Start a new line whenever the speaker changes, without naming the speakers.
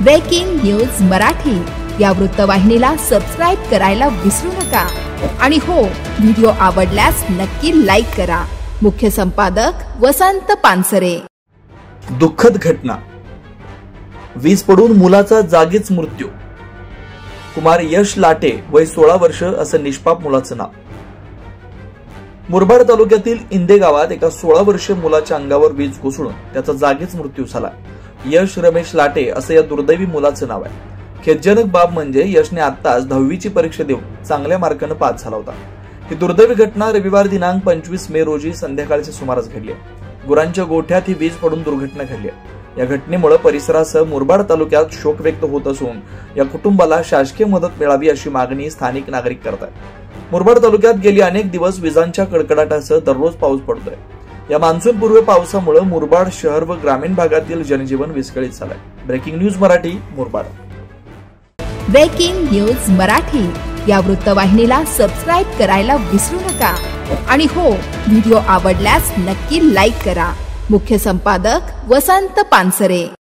Breaking news Marathi या वृत्तवाहिनीला subscribe करायला विसरू नका आणि हो, व्हिडिओ आवडल्यास नक्की लाईक करा। मुख्य संपादक वसंत पानसरे।
दुःखद घटना, वीज पडून मुलाचा जागीच मृत्यू। कुमार यश लाटे वय 16 वर्ष असं निष्पाप मुलाचं नाव। मुरबाड तालुक्यातील इंदे गावात एका 16 वर्षीय मुलाच्या अंगावर वीज कोसळून त्याचा जागीच मृत्यू झाला। यश रमेश लाटे असं या दुर्दैवी मुलाचं नाव आहे। खेदजनक बाब म्हणजे यशने आत्ताच 10वीची परीक्षा देऊन चांगल्या मार्काने पास झाला होता। ही दुर्दैवी घटना रविवार दिनांक 25 मे रोजी संध्याकाळच्या सुमारास घडली। गुरांच्या गोठ्यात ही वीज पडून दुर्घटना घडली। या घटनेमुळे परिसरासह मुरबाड तालुक्यात शोक व्यक्त होत असून या कुटुंबाला शासकीय मदत मिळावी अशी मागणी स्थानिक नागरिक करतात। मुरबाड तालुक्यात गेली अनेक दिवस विजांच्या कडकडाटासह दररोज पाऊस पडतोय। या मान्सूनपूर्व पावसामुळे मुरबाड शहर व ग्रामीण भागातील जनजीवन विस्कळीत झालंय। Breaking news Marathi, Murbad.
Breaking news Marathi या वृत्तवाहिनीला सबस्क्राइब करायला विसरू नका आणि हो, व्हिडिओ आवडल्यास नक्की लाईक करा। मुख्य संपादक वसंत पानसरे।